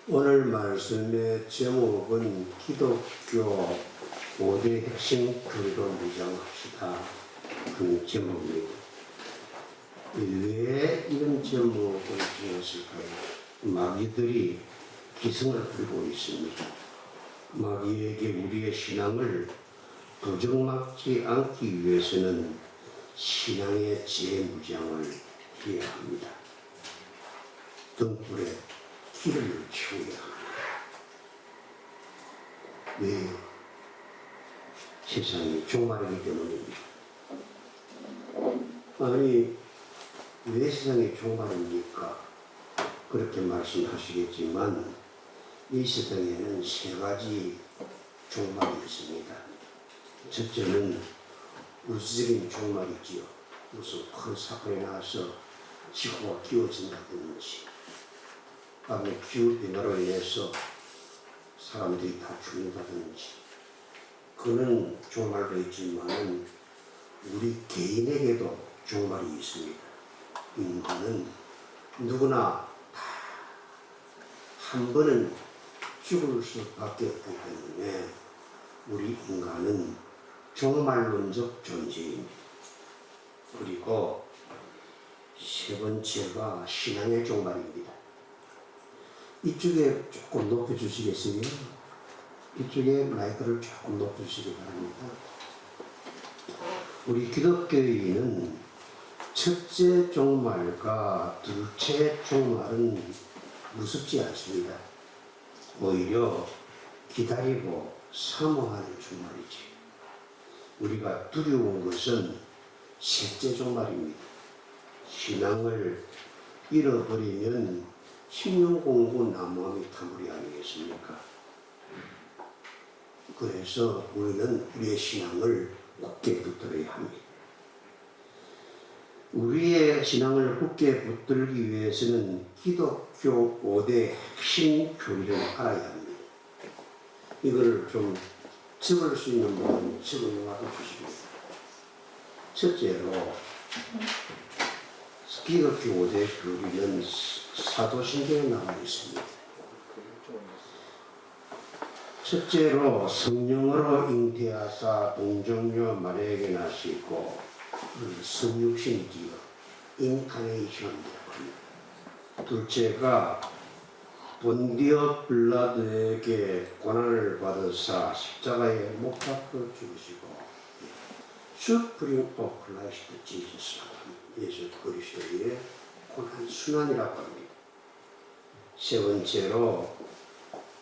오늘 말씀의 제목은 기독교 5대 핵심 교리로 무장합시다. 그 제목입니다. 왜 이런 제목을 지었을까요? 마귀들이 기승을 부리고 있습니다. 마귀에게 우리의 신앙을 도적맞지 않기 위해서는 신앙의 재무장을 해야 합니다. 등불에 기름을 채워야 합니다. 왜? 세상이 종말이기 때문입니다. 아니, 왜 세상이 종말입니까? 그렇게 말씀하시겠지만 이 세상에는 세 가지 종말이 있습니다. 첫째는 우주적인 종말이지요. 무슨 큰 사건이 나서 지구가 끼워진다든지, 밤에 기후변화로 인해서 사람들이 다 죽는다든지, 그는 종말도 있지만 우리 개인에게도 종말이 있습니다. 인간은 누구나 다 한 번은 죽을 수밖에 없기 때문에 우리 인간은 종말론적 존재입니다. 그리고 세 번째가 신앙의 종말입니다. 이쪽에 조금 높여주시겠어요? 이쪽에 마이크를 조금 높여주시기 바랍니다. 우리 기독교인은 첫째 종말과 둘째 종말은 무섭지 않습니다. 오히려 기다리고 사모하는 종말이지. 우리가 두려운 것은 셋째 종말입니다. 신앙을 잃어버리면 신용공부 나무함이 타물이 아니겠습니까? 그래서 우리는 우리의 신앙을 굳게 붙들어야 합니다. 우리의 신앙을 굳게 붙들기 위해서는 기독교 5대 핵심 교리를 알아야 합니다. 이걸 좀 적을 수 있는 분은 적어놔도 주십니다. 첫째로 기독교 5대 교리는 사도신경에 나와 있습니다. 첫째로 성령으로 잉태하사 동정녀 마리아에게 나시고 성육신이지요. 인카네이션이라고 합니다. 둘째가 본디오 빌라도에게 고난을 받으사 십자가에 못 박혀 죽으시고 수프림 오브 크라이스트 지저스라고 합니다. 예수 그리스도의 고난 순환이라고 합니다. 세 번째로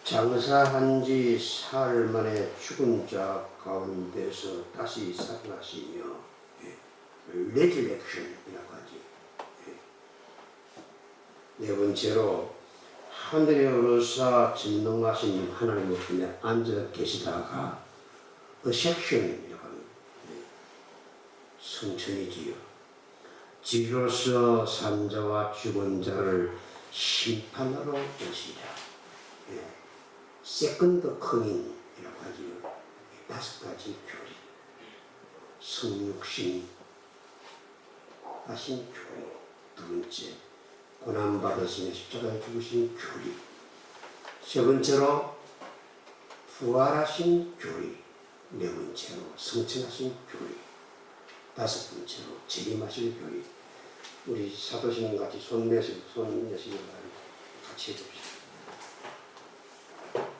장사한 지 사흘 만에 죽은 자 가운데서 다시 살아나시며 레질렉션이라고 하지. 네 번째로 하늘에 오르사 전능하신 하나님 앞에 앉아 계시다가 어섹션이라고 합니다. 성천이지요. 지로서 산자와 죽은 자를 심판하러 오시라. 세컨드 커닝이라고 하지요. 다섯 가지 교리. 성육신 하신 교리. 두 번째, 고난받으시며 십자가에 죽으신 교리. 세 번째로, 부활하신 교리. 네 번째로, 성천하신 교리. 다섯 번째로, 재림하실 교리. 우리 사도신경 같이 손 내시기 같이 해봅시다.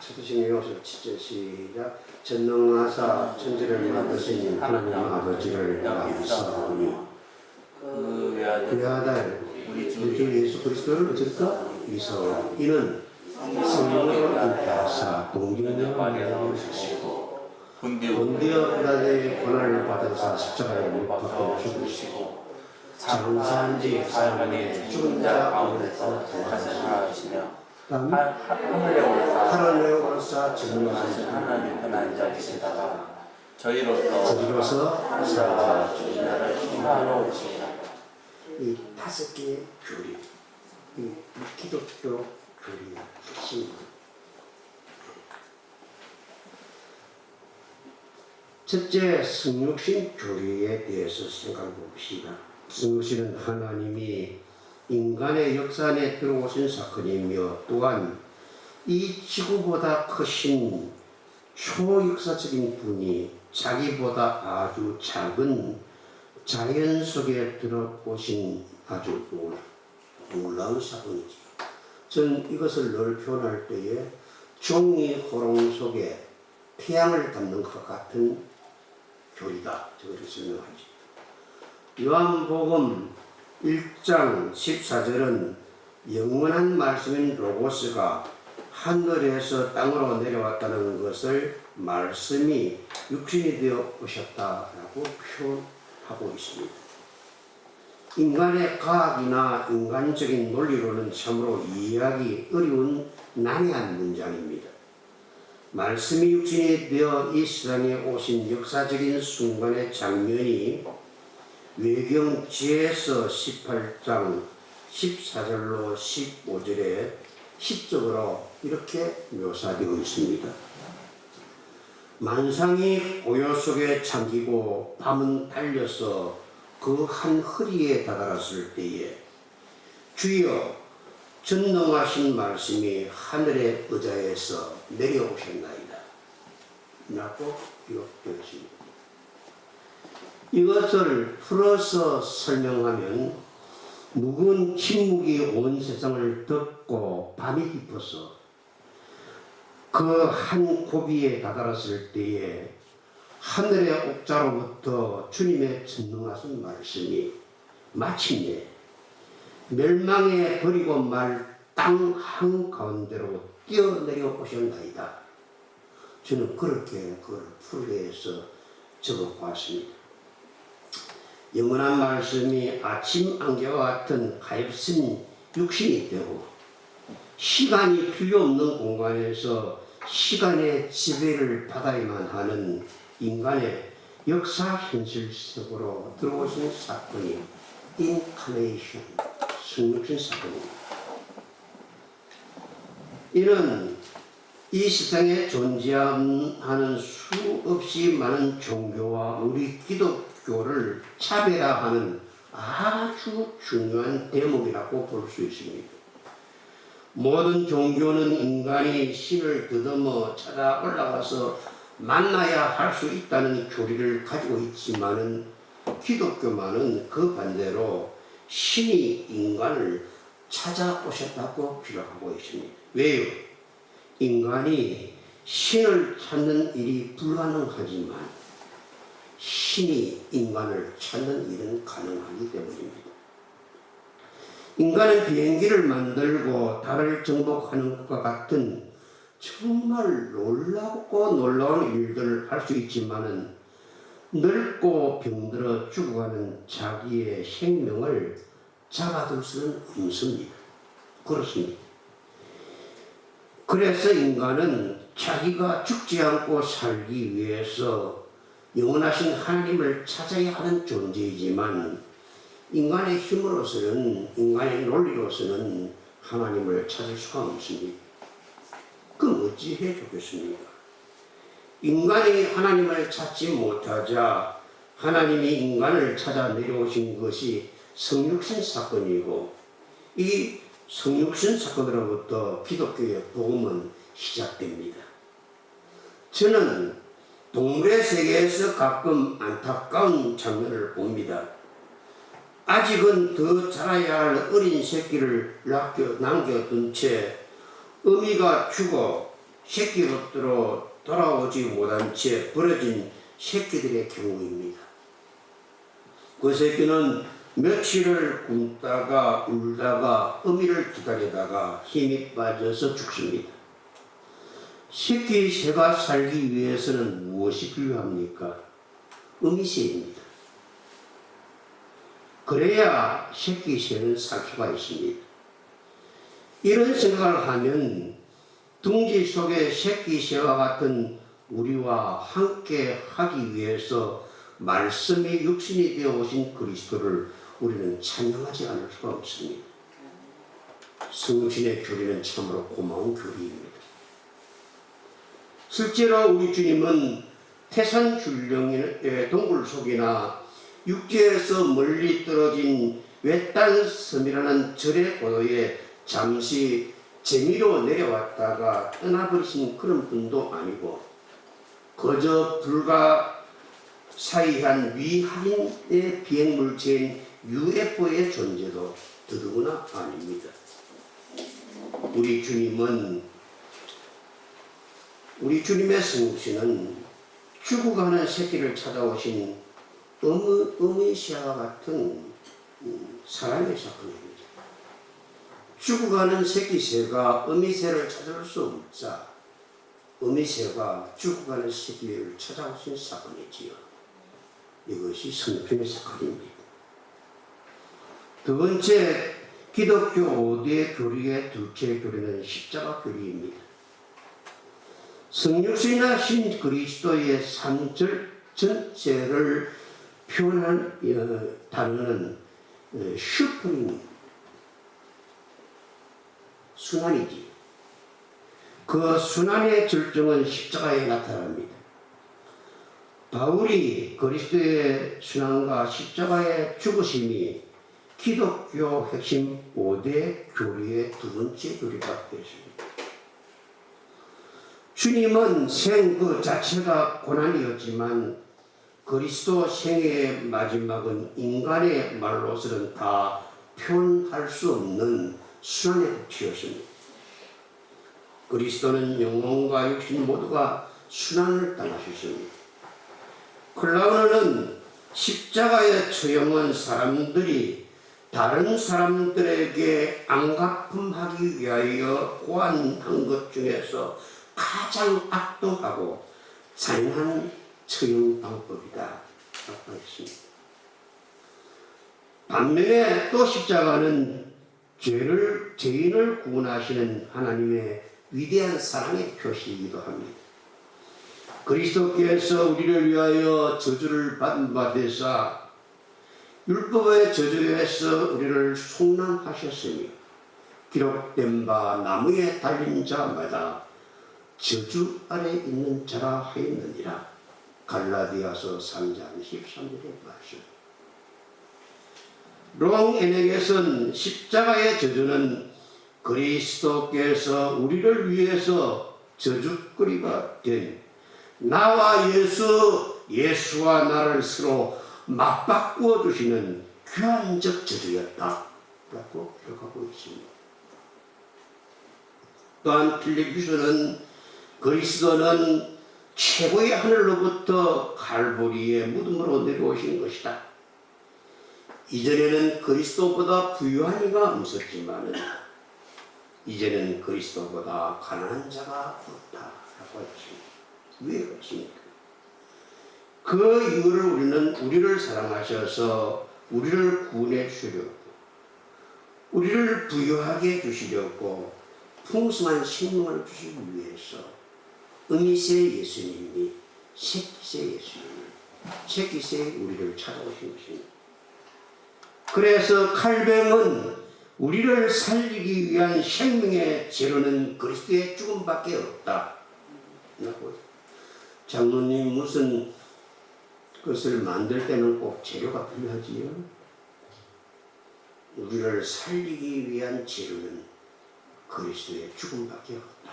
사도신경 요소 시작. 전능하사 천지를 만드신 하나님 아버지를 감사하오니 그의 아들 우리 주 예수 그리스도를 어쩔까? 미사오. 이는 성령으로 잉태하사 동정녀 마리아에게 나시고 본디오 빌라도의 고난을 받으사 십자가에 못 박혀 죽으시고 장사한 지 사흘 만에 죽은 자 가운데서 다시 살아나시며 하늘에 오르사 전능하신 하나님 앉아 계시다가 저희로서 살아와 죽은 자를 심판하러 오시리라. 이 다섯 개의 교리, 이 기독교 교리의 핵심입니다. 첫째, 성육신 교리에 대해서 생각해 봅시다. 성육신은 하나님이 인간의 역사 안에 들어오신 사건이며 또한 이 지구보다 크신 초역사적인 분이 자기보다 아주 작은 자연 속에 들어오신 아주 놀라운 사건이죠. 저는 이것을 늘 표현할 때에 종이 호롱 속에 태양을 담는 것 같은 교리다. 저것을 설명하죠. 요한복음 1장 14절은 영원한 말씀인 로고스가 하늘에서 땅으로 내려왔다는 것을 말씀이 육신이 되어 오셨다라고 표현하고 있습니다. 인간의 과학이나 인간적인 논리로는 참으로 이해하기 어려운 난해한 문장입니다. 말씀이 육신이 되어 이 세상에 오신 역사적인 순간의 장면이 외경지에서 18장 14절로 15절에 시적으로 이렇게 묘사되어 있습니다. 만상이 고요 속에 잠기고 밤은 달려서 그 한 허리에 다다랐을 때에 주여 전능하신 말씀이 하늘의 의자에서 내려오셨나이다 라고 기록되어 있습니다. 이것을 풀어서 설명하면 묵은 침묵이 온 세상을 덮고 밤이 깊어서 그 한 고비에 다다랐을 때에 하늘의 옥자로부터 주님의 전능하신 말씀이 마침내 멸망에 버리고 말 땅 한가운데로 뛰어내려 오셨나이다. 저는 그렇게 그걸 풀이해서 적어보았습니다. 영원한 말씀이 아침 안개와 같은 가엾은 육신이 되고 시간이 필요 없는 공간에서 시간의 지배를 받아야만 하는 인간의 역사 현실 속으로 들어오신 사건이 인카네이션, 성육신 사건입니다. 이는 이 세상에 존재하는 수없이 많은 종교와 우리 기독교를 차별화하는 아주 중요한 대목이라고 볼 수 있습니다. 모든 종교는 인간이 신을 더듬어 찾아 올라가서 만나야 할 수 있다는 교리를 가지고 있지만은 기독교만은 그 반대로 신이 인간을 찾아오셨다고 기록하고 있습니다. 왜요? 인간이 신을 찾는 일이 불가능하지만 신이 인간을 찾는 일은 가능하기 때문입니다. 인간은 비행기를 만들고 달을 정복하는 것과 같은 정말 놀랍고 놀라운 일들을 할 수 있지만은 늙고 병들어 죽어가는 자기의 생명을 잡아둘 수는 없습니다. 그렇습니다. 그래서 인간은 자기가 죽지 않고 살기 위해서 영원하신 하나님을 찾아야 하는 존재이지만 인간의 힘으로서는, 인간의 논리로서는 하나님을 찾을 수가 없습니다. 그럼 어찌해 좋겠습니까? 인간이 하나님을 찾지 못하자 하나님이 인간을 찾아 내려오신 것이 성육신 사건이고, 이 성육신 사건으로부터 기독교의 복음은 시작됩니다. 저는 동물의 세계에서 가끔 안타까운 장면을 봅니다. 아직은 더 자라야 할 어린 새끼를 남겨둔 채 어미가 죽어 새끼로부터 돌아오지 못한 채 버려진 새끼들의 경우입니다. 그 새끼는 며칠을 굶다가 울다가 어미를 기다리다가 힘이 빠져서 죽습니다. 새끼 새가 살기 위해서는 무엇이 필요합니까? 어미새입니다. 그래야 새끼 새는 살 수가 있습니다. 이런 생각을 하면 둥지 속의 새끼 새와 같은 우리와 함께 하기 위해서 말씀이 육신이 되어 오신 그리스도를 우리는 찬양하지 않을 수가 없습니다. 성신의 교리는 참으로 고마운 교리입니다. 실제로 우리 주님은 태산줄령의 동굴 속이나 육지에서 멀리 떨어진 외딴섬이라는 절의 고도에 잠시 재미로 내려왔다가 떠나버리신 그런 분도 아니고 그저 불가사의한 위할인의 비행물체인 UFO의 존재도 더더구나 아닙니다. 우리 주님의 성육신은 죽어가는 새끼를 찾아오신 어미시아와 같은 사랑의 사건입니다. 죽어가는 새끼새가 어미새를 찾을 수 없자 어미새가 죽어가는 새끼를 찾아오신 사건이지요. 이것이 성육신의 사건입니다. 두 번째, 기독교 5대 교리의 둘째 교리는 십자가 교리입니다. 성육신하신 그리스도의 산절 전체를 표현한 단어는 슈프림, 순환이지. 그 순환의 절정은 십자가에 나타납니다. 바울이 그리스도의 순환과 십자가의 죽으심이 기독교 핵심 5대 교리의 두 번째 교리가 되었습니다. 주님은 생 그 자체가 고난이었지만 그리스도 생애의 마지막은 인간의 말로서는 다 표현할 수 없는 순환의 극치였습니다. 그리스도는 영혼과 육신 모두가 순환을 당하셨습니다. 클라우너는 십자가의 처형은 사람들이 다른 사람들에게 안갚음하기 위하여 고안한 것 중에서 가장 악독하고 잔인한 처형 방법이다 라고 했습니다. 반면에 또 십자가는 죄인을 구원하시는 하나님의 위대한 사랑의 표시이기도 합니다. 그리스도께서 우리를 위하여 저주를 받은 바 되사 율법의 저주에서 우리를 속량하셨으며 기록된 바 나무에 달린 자마다 저주 아래 있는 자라 하였느니라. 갈라디아서 3장 13절의 말씀. 롱에넥에서는 십자가의 저주는 그리스도께서 우리를 위해서 저주거리가 된 나와 예수와 나를 서로 맞바꾸어 주시는 교환적 저주였다 라고 기록하고 있습니다. 또한 필리피서는 그리스도는 최고의 하늘로부터 갈보리의 무덤으로 내려오신 것이다. 이전에는 그리스도보다 부유한 이가 없었지만 이제는 그리스도보다 가난한 자가 없다라고 했습니다. 왜 그렇습니까? 그 이유를 우리를 사랑하셔서 우리를 구원해 주시려고, 우리를 부유하게 주시려고 풍성한 생명을 주시기 위해서 어미새 예수님이 새끼새 우리를 찾아오신 것입니다. 그래서 칼뱅은 우리를 살리기 위한 생명의 재료는 그리스도의 죽음밖에 없다. 장로님 무슨 것을 만들 때는 꼭 재료가 필요하지요. 우리를 살리기 위한 재료는 그리스도의 죽음밖에 없다.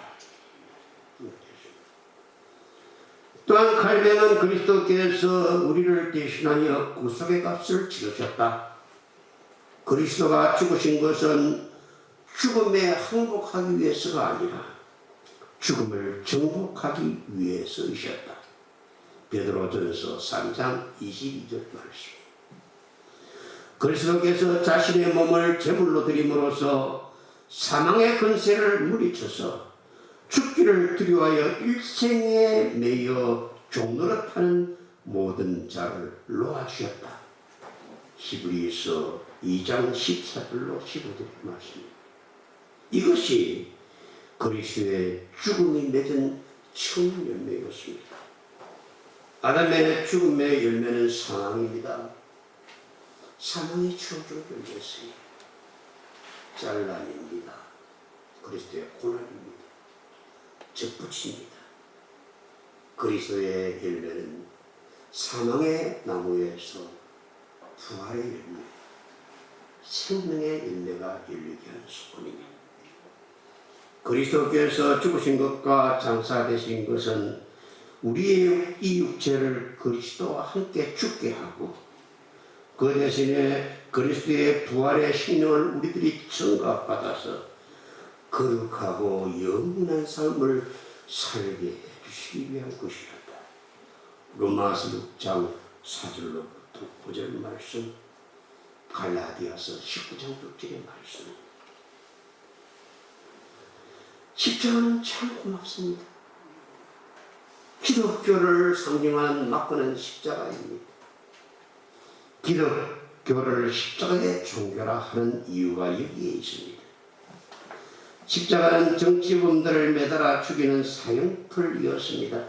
또한 칼뱅은 그리스도께서 우리를 대신하여 구속의 값을 치르셨다. 그리스도가 죽으신 것은 죽음에 항복하기 위해서가 아니라 죽음을 정복하기 위해서이셨다. 베드로전서 3장 22절 말씀. 그리스도께서 자신의 몸을 제물로 드림으로써 사망의 권세를 물리쳐서 죽기를 두려워하여 일생에 매여 종노릇하는 모든 자를 놓아주셨다. 히브리서 2장 14절로 15절의 말씀입니다. 이것이 그리스도의 죽음이 맺은 처음 열매였습니다. 아담의 죽음의 열매는 사망입니다. 사망의 추억으로 열렸으니 잘라냅니다. 그리스도의 고난입니다. 접붙입니다. 그리스도의 열매는 사망의 나무에서 부활의 열매, 생명의 열매가 열리게 하는 소원입니다. 그리스도께서 죽으신 것과 장사되신 것은 우리의 이 육체를 그리스도와 함께 죽게 하고 그 대신에 그리스도의 부활의 생명을 우리들이 증거받아서 거룩하고 영원한 삶을 살게 해주시기 위한 것이었다. 로마서 6장 4절로부터 9절 말씀, 갈라디아서 19장 6절의 말씀. 십자가는 참 고맙습니다. 기독교를 상징하는 막고는 십자가입니다. 기독교를 십자가의 종교라 하는 이유가 여기에 있습니다. 십자가는 정치범들을 매달아 죽이는 사형틀이었습니다.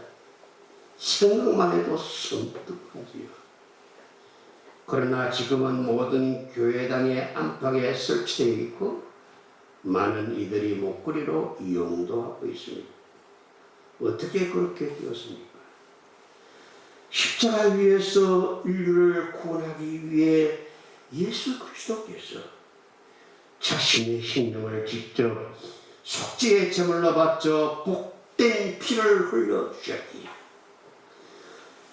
생각만 해도 섬뜩하지요. 그러나 지금은 모든 교회당의 안팎에 설치되어 있고 많은 이들이 목걸이로 이용도 하고 있습니다. 어떻게 그렇게 되었습니까? 십자가 위에서 인류를 구원하기 위해 예수 그리스도께서 자신의 생명을 직접 속죄의 제물로 바쳐 복된 피를 흘려 주셨기에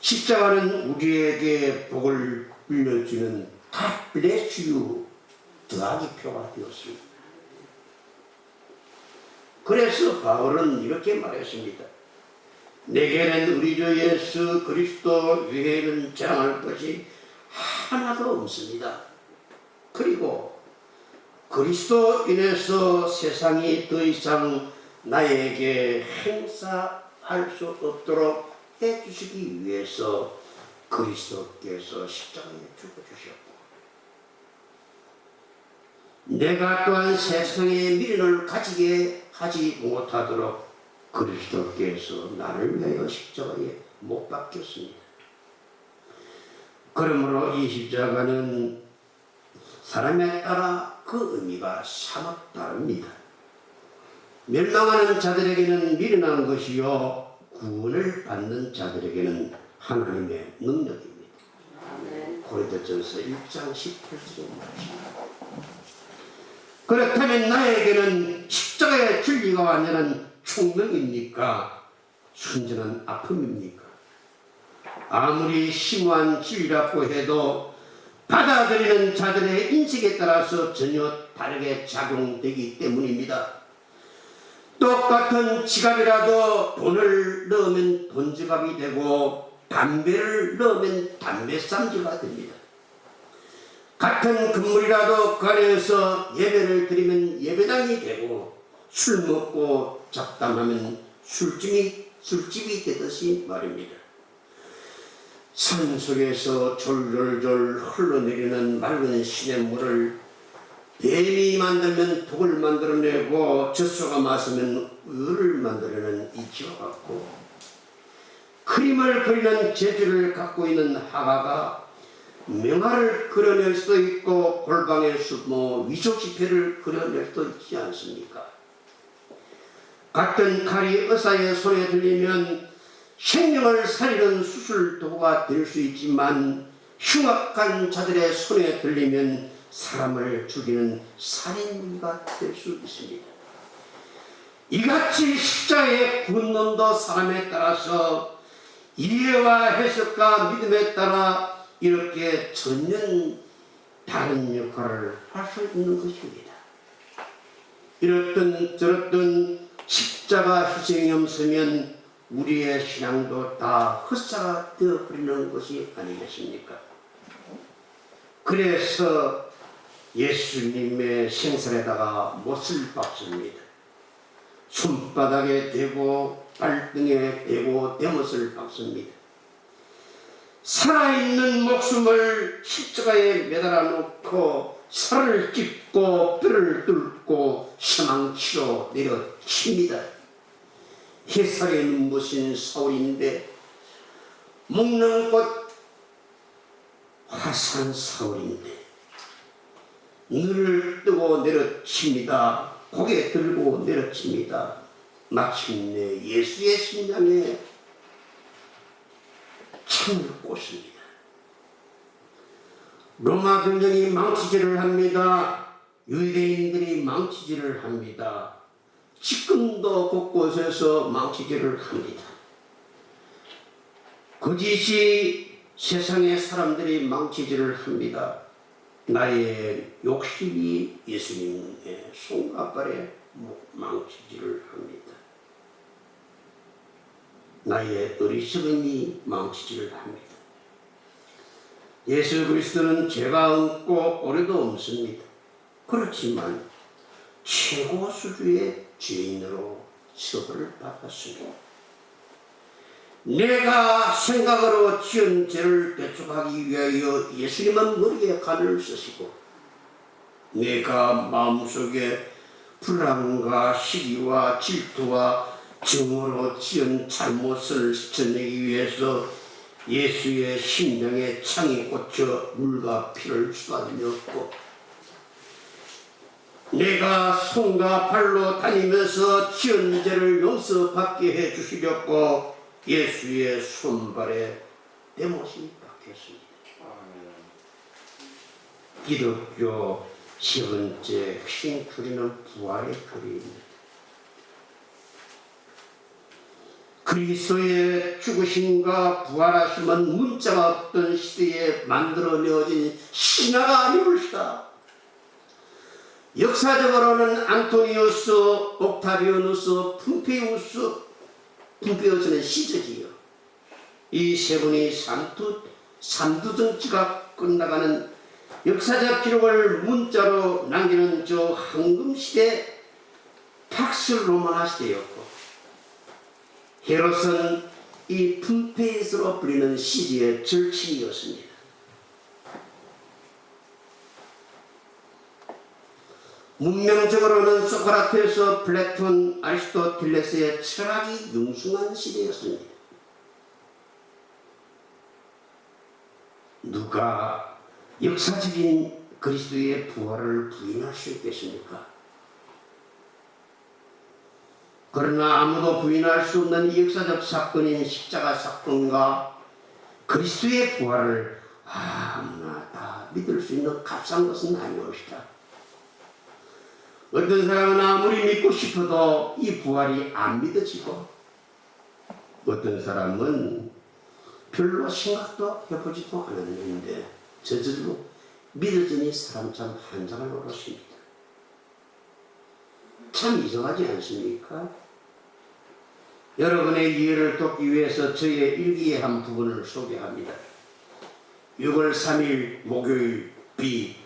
십자가는 우리에게 복을 빌려주는 God bless you 더하기 표가 되었습니다. 그래서 바울은 이렇게 말했습니다. 내게는 우리 주 예수 그리스도 외에는 자랑할 것이 하나도 없습니다. 그리고 그리스도 인해서 세상이 더 이상 나에게 행사할 수 없도록 해주시기 위해서 그리스도께서 십자가에 죽어주셨고 내가 또한 세상의 미련을 가지게 하지 못하도록 그리스도께서 나를 위하여 십자가에 못 박혔습니다. 그러므로 이 십자가는 사람에 따라 그 의미가 사뭇 다릅니다. 멸망하는 자들에게는 미련한 것이요 구원을 받는 자들에게는 하나님의 능력입니다. 고린도전서 1장 18절에 말씀입니다. 그렇다면 나에게는 십자가의 진리가 완전한 총명입니까? 순전한 아픔입니까? 아무리 심오한 진리라고 해도 받아들이는 자들의 인식에 따라서 전혀 다르게 작용되기 때문입니다. 똑같은 지갑이라도 돈을 넣으면 돈지갑이 되고 담배를 넣으면 담배쌈지가 됩니다. 같은 건물이라도 그 안에서 예배를 드리면 예배당이 되고 술 먹고 잡담하면 술집이 되듯이 말입니다. 산 속에서 졸졸졸 흘러내리는 맑은 시냇물을 뱀이 만들면 독을 만들어내고 젖소가 마시면 의를 만들어내는 이치와 같고 그림을 그리는 재주를 갖고 있는 화가가 명화를 그려낼 수도 있고 골방에 숨어 위조지폐를 그려낼 수도 있지 않습니까? 같은 칼이 의사의 손에 들리면 생명을 살리는 수술 도구가 될 수 있지만 흉악한 자들의 손에 들리면 사람을 죽이는 살인무기가 될 수 있습니다. 이같이 십자가의 군론도 사람에 따라서 이해와 해석과 믿음에 따라 이렇게 전혀 다른 역할을 할 수 있는 것입니다. 이렇든 저렇든 십자가 희생이 없으면 우리의 신앙도 다 헛사가 되어버리는 것이 아니겠습니까? 그래서 예수님의 생살에다가 못을 박습니다. 손바닥에 대고 발등에 대고 대못을 박습니다. 살아있는 목숨을 십자가에 매달아 놓고 살을 찢고 뼈를 뚫고 사망치로 내려칩니다. 햇살에 눈부신 사울인데 먹는 것 화산 사울인데 눈을 뜨고 내려칩니다. 고개 들고 내려칩니다. 마침내 예수의 심장에 창을 꽂습니다. 로마 병정이 망치질을 합니다. 유대인들이 망치질을 합니다. 지금도 곳곳에서 망치질을 합니다. 거짓이 세상의 사람들이 망치질을 합니다. 나의 욕심이 예수님의 손가발에 망치질을 합니다. 나의 어리석음이 망치질을 합니다. 예수 그리스도는 죄가 없고 오래도 없습니다. 그렇지만 최고 수준의 죄인으로 처벌을 받았습니다. 내가 생각으로 지은 죄를 대속하기 위하여 예수님은 머리에 칼을 쓰시고, 내가 마음속에 불안과 시기와 질투와 증오로 지은 잘못을 스쳐내기 위해서 예수의 심장에 창이 꽂혀 물과 피를 쏟아내었고, 내가 손과 발로 다니면서 지은 죄를 용서받게 해주시려고 예수의 손발에 내 못이 박혔습니다. 기독교 세 번째 핵심 교리는 부활의 교리입니다. 그리스도의 죽으심과 부활하심은 문자가 없던 시대에 만들어내어진 신화가 아니올시다. 역사적으로는 안토니우스, 옥타비아누스, 푼페이우스는 시저지요. 이 세 분이 삼두정치가 끝나가는 역사적 기록을 문자로 남기는 저 황금시대 팍슬로마나 시대였고, 헤롯은 이 푼페이스로 불리는 시지의 절친이었습니다. 문명적으로는 소크라테스, 플라톤, 아리스토텔레스의 철학이 융숭한 시대였습니다. 누가 역사적인 그리스도의 부활을 부인할 수 있겠습니까? 그러나 아무도 부인할 수 없는 역사적 사건인 십자가 사건과 그리스도의 부활을 아무나 다 믿을 수 있는 값싼 것은 아니옵시다. 어떤 사람은 아무리 믿고 싶어도 이 부활이 안 믿어지고, 어떤 사람은 별로 생각도 해보지도 않았는데 저절로 믿어지니 사람 참 한장을 오르십니다. 참 이상하지 않습니까? 여러분의 이해를 돕기 위해서 저의 일기의 한 부분을 소개합니다. 6월 3일 목요일 비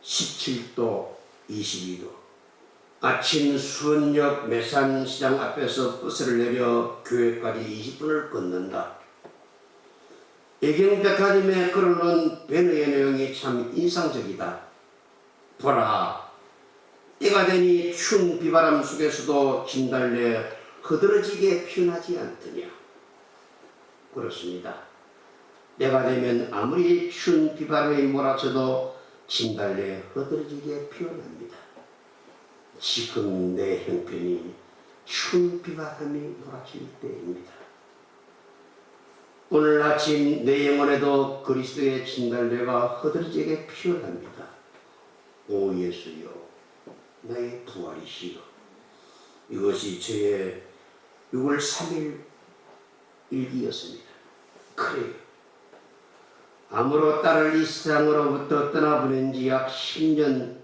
17도 22도. 아침 수원역 매산시장 앞에서 버스를 내려 교회까지 20분을 걷는다. 애경백화점에 걸어놓은 배너의 내용이 참 인상적이다. 보라, 때가 되니 추운 비바람 속에서도 진달래 흐드러지게 피어나지 않더냐. 그렇습니다. 때가 되면 아무리 추운 비바람이 몰아쳐도 진달래 흐드러지게 피어납니다. 지금 내 형편이 추운 비바람이 몰아칠 때입니다. 오늘 아침 내 영혼에도 그리스도의 진달래가 흐드러지게 피어납니다. 오 예수여, 나의 부활이시여. 이것이 저의 6월 3일 일기였습니다. 그래요. 암으로 딸을 이 세상으로부터 떠나보낸 지 약 10년,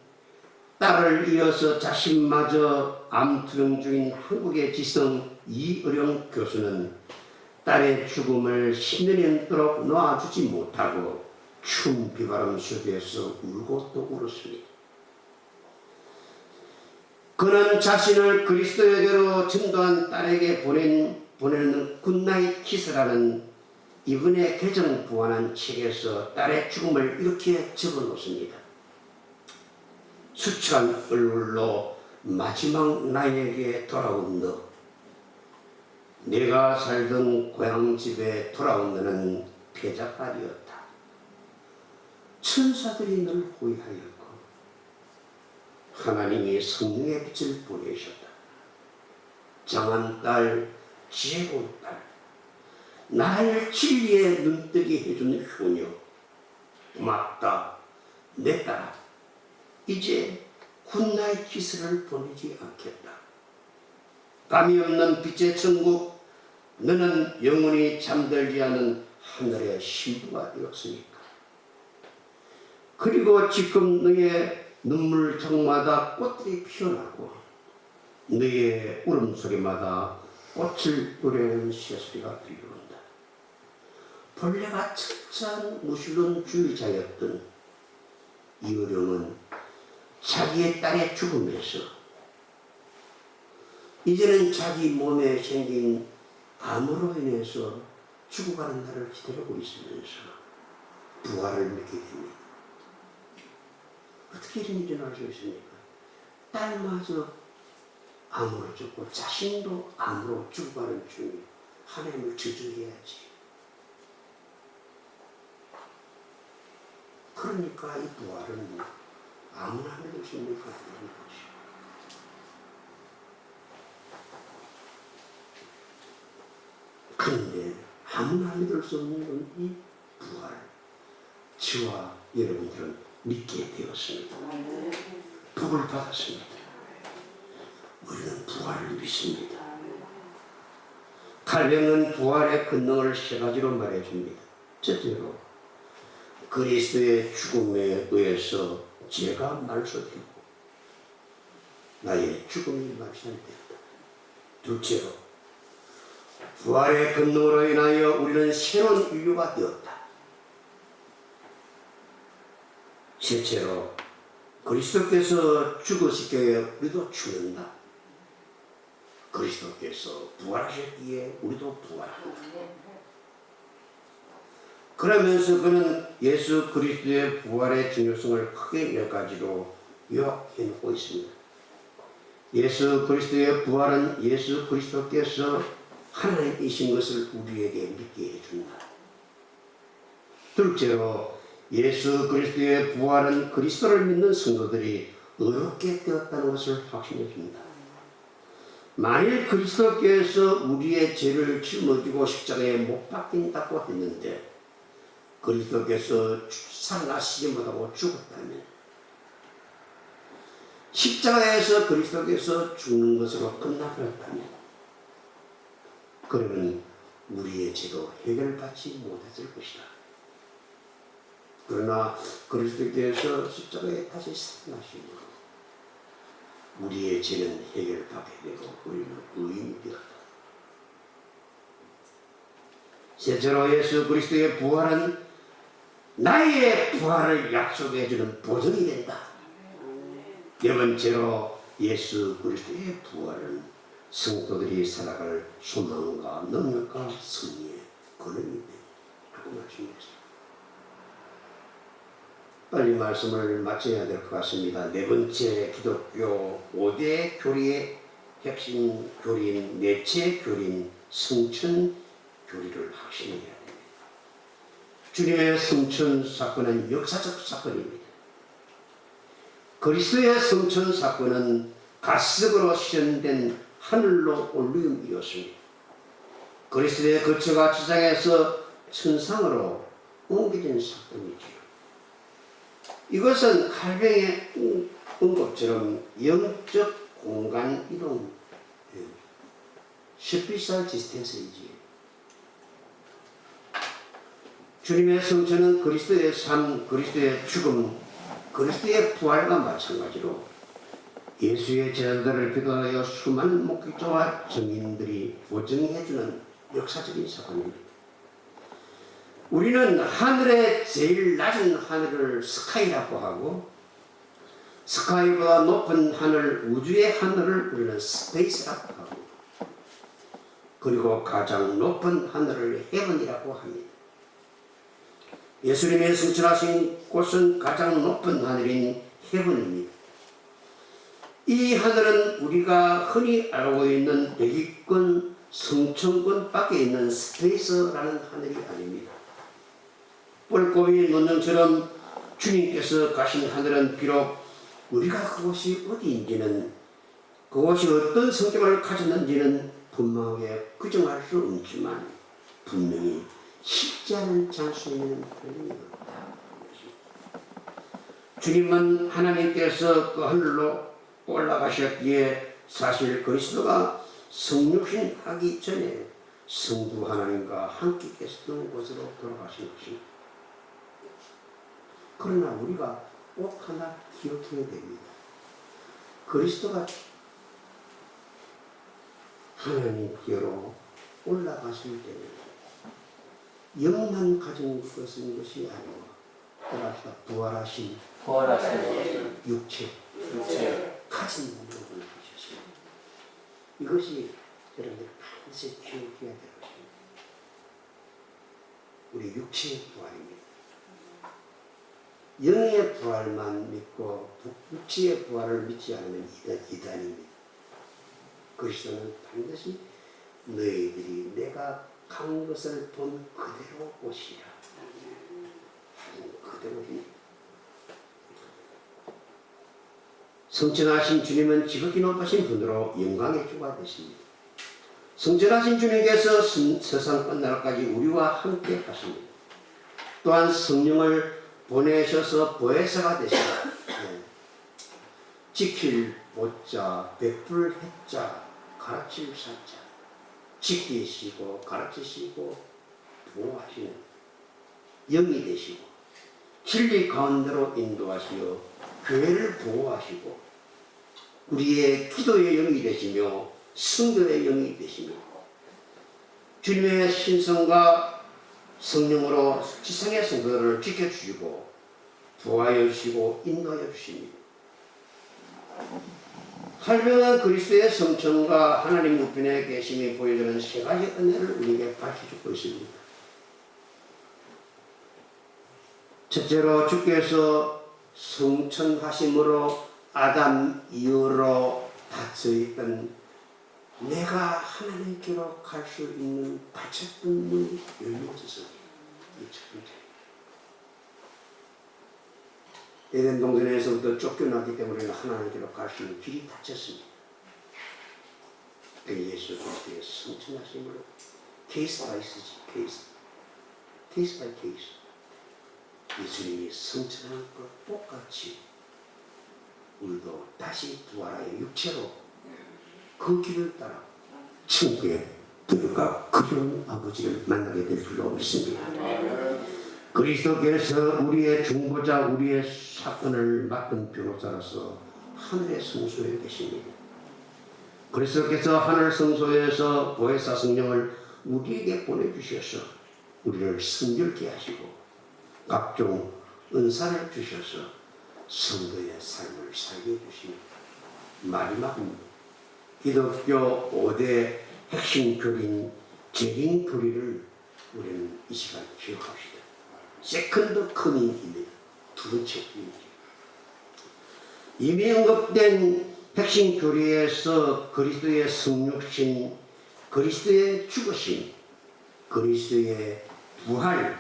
딸을 이어서 자신마저 암투병 중인 한국의 지성 이의령 교수는 딸의 죽음을 10년이 넘도록 놓아주지 못하고 추운 비바람 속에서 울고 또 울었습니다. 그는 자신을 그리스도에게로 전도한 딸에게 보내는 굿나잇 키스라는 이분의 개정부안한 책에서 딸의 죽음을 이렇게 적어놓습니다. 수척한 얼굴로 마지막 나에게 돌아온 너, 내가 살던 고향집에 돌아온 너는 패자딸이었다. 천사들이 널 호위하였고 하나님이 성령의 빛을 보내셨다. 장한 딸, 지혜로운 딸, 나를 진리에 눈뜨게 해주는 효녀, 고맙다 내 딸아. 이제 굿나잇 키스를 보내지 않겠다. 밤이 없는 빛의 천국, 너는 영원히 잠들지 않은 하늘의 신부가 되었으니까. 그리고 지금 너의 눈물정마다 꽃들이 피어나고 너의 울음소리마다 꽃을 노래하는 새소리가 들려온다. 본래가 철저한 무신론주의자였던 이어령은 자기의 딸의 죽음에서 이제는 자기 몸에 생긴 암으로 인해서 죽어가는 날을 기다리고 있으면서 부활을 믿게 됩니다. 어떻게 이런 일이 일어날 수 있습니까? 딸마저 암으로 죽고 자신도 암으로 죽어가는 중에 하나님을 저주해야지. 그러니까 이 부활은 아무나 믿을 수 있는 것이 아닌 것이요. 그런데 아무나 믿을 수 없는 이 부활, 저와 여러분들은 믿게 되었습니다. 복을 받았습니다. 우리는 부활을 믿습니다. 칼뱅은 부활의 권능을 세 가지로 말해줍니다. 첫째로 그리스도의 죽음에 의해서 죄가 말소되고 나의 죽음이 말소되었다. 둘째로 부활의 권능으로 인하여 우리는 새로운 인류가 되었다. 셋째로 그리스도께서 죽으시기에 우리도 죽는다. 그리스도께서 부활하셨기에 우리도 부활한다. 그러면서 그는 예수 그리스도의 부활의 중요성을 크게 몇 가지로 요약해 놓고 있습니다. 예수 그리스도의 부활은 예수 그리스도께서 하나님이신 것을 우리에게 믿게 해준다. 둘째로 예수 그리스도의 부활은 그리스도를 믿는 성도들이 의롭게 되었다는 것을 확신해 줍니다. 만일 그리스도께서 우리의 죄를 짊어지고 십자가에 못 박힌다고 했는데 그리스도께서 살아나시지 못하고 죽었다면 십자가에서 그리스도께서 죽는 것으로 끝나버렸다면 그러면 우리의 죄도 해결받지 못했을 것이다. 그러나 그리스도께서 십자가에 다시 살아나시고 우리의 죄는 해결받게 되고 우리는 의인이 되었다. 셋째로 예수 그리스도의 부활은 나의 부활을 약속해주는 보증이 된다. 네 번째로 예수 그리스도의 부활은 성도들이 살아갈 소망과 능력과 승리의 근원이 된다고 말씀했습니다. 빨리 말씀을 마쳐야 될 것 같습니다. 네 번째 기독교 5대 교리의 핵심 교리인 내체 교리인 성천 교리를 확신해야 됩니다. 주님의 성천 사건은 역사적 사건입니다. 그리스도의 성천 사건은 가석으로 실현된 하늘로 올림이었습니다. 그리스도의 거처가 지상에서 천상으로 옮겨진 사건이지요. 이것은 칼뱅의 언급처럼 영적 공간 이동, 스피셜 디스텐스이지. 주님의 성천은 그리스도의 삶, 그리스도의 죽음, 그리스도의 부활과 마찬가지로 예수의 제자들을 비롯하여 수많은 목격자와 증인들이 보증해주는 역사적인 사건입니다. 우리는 하늘의 제일 낮은 하늘을 스카이라고 하고 스카이보다 높은 하늘, 우주의 하늘을 우리는 스페이스라고 하고 그리고 가장 높은 하늘을 헤븐이라고 합니다. 예수님의 승천하신 곳은 가장 높은 하늘인 헤븐입니다. 이 하늘은 우리가 흔히 알고 있는 대기권, 성천권 밖에 있는 스페이스라는 하늘이 아닙니다. 뻘꼬이 논능처럼 주님께서 가신 하늘은 비록 우리가 그곳이 어디인지는 그곳이 어떤 성격을 가졌는지는 분명하게 규정할 수 없지만 분명히 쉽지 않은 장소에 있는 하늘입니다. 주님은 하나님께서 그 하늘로 올라가셨기에 사실 그리스도가 성육신 하기 전에 성부 하나님과 함께 계셨던 곳으로 돌아가신 것입니다. 그러나 우리가 꼭 하나 기억해야 됩니다. 그리스도가 하나님께로 올라가실 때는 영만 가진 것이 아니고 따라서 부활하신 육체 가진 영을 주셨습니다. 이것이 여러분들 반드시 기억해야 될 것입니다. 우리 육체의 부활입니다. 영의 부활만 믿고 육체의 부활을 믿지 않으면 이단입니다. 그리스도는 반드시 너희들이 내가 간 것을 본 그대로 오시라. 그대로입니다. 성천하신 주님은 지극히 높으신 분으로 영광의 주가 되십니다. 성천하신 주님께서 세상 끝날까지 우리와 함께 하십니다. 또한 성령을 보내셔서 보혜사가 되시라. 지킬 보자, 베풀 했자, 가르칠 사자, 지키시고 가르치시고 보호하시는 영이 되시고 진리 가운데로 인도하시어 교회를 보호하시고 우리의 기도의 영이 되시며 성도의 영이 되시며 주님의 신성과 성령으로 지상의 성도들을 지켜주시고 보호하여 주시고 인도하여 주십니다. 활명한 그리스도의 성천과 하나님 우편에 계심이 보여주는 세 가지 은혜를 우리에게 밝혀주고 있습니다. 첫째로 주께서 성천하심으로 아담 이후로 닫혀있던 내가 하나님께로 갈 수 있는 닫혔던 문이 열려졌습니다. 이 첫 번째. 에덴 동산에서부터 쫓겨났기 때문에 하나님께로 갈 수 있는 길이 닫혔습니다. 예수 그리스도의 성천하심으로 케이스 바이 케이스 예수님이 성천한 것 똑같이 우리도 다시 부활하여 육체로 그 길을 따라 천국에 들어가 그리운 아버지를 만나게 될 줄로 믿습니다. 그리스도께서 우리의 중보자, 우리의 사건을 맡은 변호사로서 하늘의 성소에 계십니다. 그리스도께서 하늘 성소에서 보혜사 성령을 우리에게 보내주셔서 우리를 성결케 하시고 각종 은사를 주셔서 성도의 삶을 살게 해주십니다. 마지막입니다. 기독교 5대 핵심 교리인 재림 교리를 우리는 이 시간 기억합시다. 세컨드 커밍입니다. 두 번째 교리입니다. 이미 언급된 핵심 교리에서 그리스도의 성육신, 그리스도의 죽으심, 그리스도의 부활,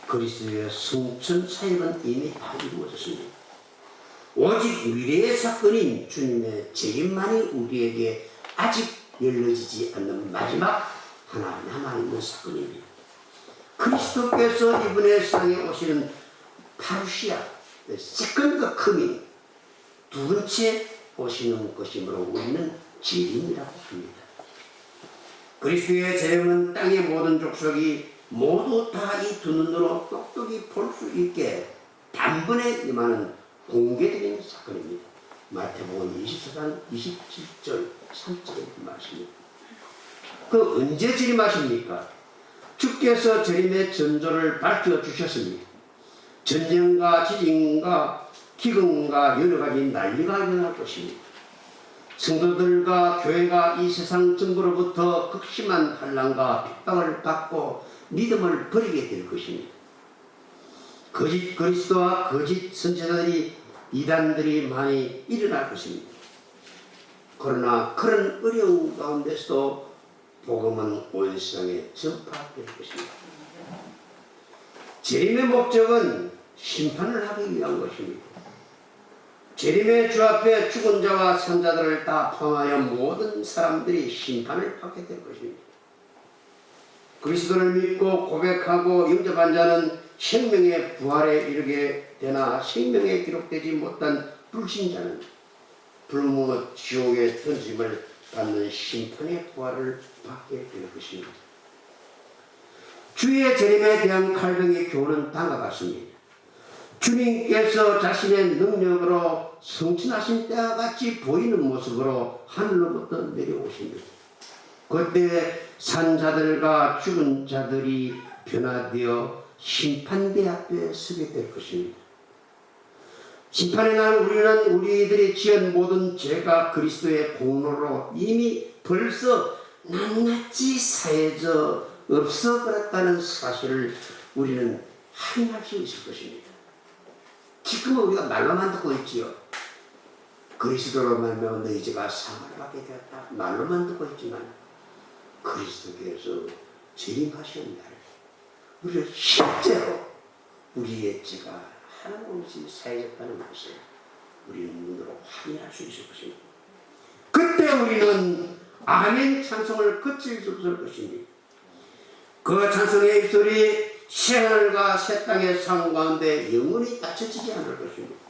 그리스도의 성천 사역은 이미 다 이루어졌습니다. 오직 미래의 사건인 주님의 재림만이 우리에게 아직 열려지지 않는 마지막 하나 남아있는 사건입니다. 그리스도께서 이번에 세상에 오시는 파루시아, 세컨드 커밍, 두 번째 오시는 것이므로 우리는 재림이라고 합니다. 그리스도의 재림은 땅의 모든 족속이 모두 다 이 두 눈으로 똑똑히 볼 수 있게 단번에 임하는 공개적인 사건입니다. 마태복음 24장 27절 3절의 말씀입니다. 그 언제 재림하십니까? 주께서 재림의 전조를 밝혀주셨습니다. 전쟁과 지진과 기근과 여러 가지 난리가 일어날 것입니다. 성도들과 교회가 이 세상 정부로부터 극심한 환난과 핍박을 받고 믿음을 버리게 될 것입니다. 거짓 그리스도와 거짓 선지자들이 이단들이 많이 일어날 것입니다. 그러나 그런 어려운 가운데서도 복음은 온 세상에 전파될 것입니다. 재림의 목적은 심판을 하기 위한 것입니다. 재림의 주 앞에 죽은 자와 산 자들을 다 포함하여 모든 사람들이 심판을 받게 될 것입니다. 그리스도를 믿고 고백하고 영접한 자는 생명의 부활에 이르게 되나 생명에 기록되지 못한 불신자는 불문의 지옥에 던짐을 받는 심판의 부활을 받게 될 것입니다. 주의 재림에 대한 칼뱅의 교훈은 다음과 같습니다. 주님께서 자신의 능력으로 성취하신 때와 같이 보이는 모습으로 하늘로부터 내려오십니다. 그때 산 자들과 죽은 자들이 변화되어 심판대 앞에 서게 될 것입니다. 심판의 날 우리는 우리들이 지은 모든 죄가 그리스도의 공로로 이미 벌써 낱낱이 사해져 없어버렸다는 사실을 우리는 확인할 수 있을 것입니다. 지금은 우리가 말로만 듣고 있지요. 그리스도로 말미암아 너희 죄가 사함을 받게 되었다. 말로만 듣고 있지만 그리스도께서 재림하시는 날 우리를 실제로 우리의 죄가 하나없이 사해졌다는 것을 우리는 눈으로 확인할 수 있을 것입니다. 그때 우리는 아멘 찬송을 그칠 수 없을 것입니다. 그 찬송의 입술이 새하늘과 새 땅의 상 가운데 영원히 닫혀지지 않을 것입니다.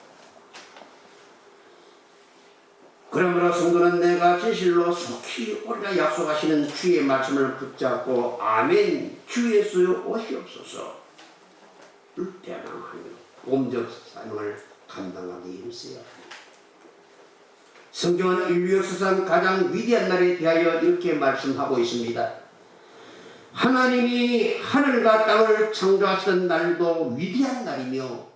그러므로 성도는 내가 진실로 속히 오리라 약속하시는 주의 말씀을 붙잡고 아멘 주 예수여 오시옵소서 불대항하며 공적 사명을 감당하기 힘써야 합니다. 성경은 인류 역사상 가장 위대한 날에 대하여 이렇게 말씀하고 있습니다. 하나님이 하늘과 땅을 창조하시던 날도 위대한 날이며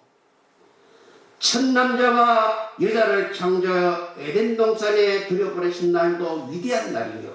첫 남자와 여자를 창조하여 에덴 동산에 들여보내신 날도 위대한 날이며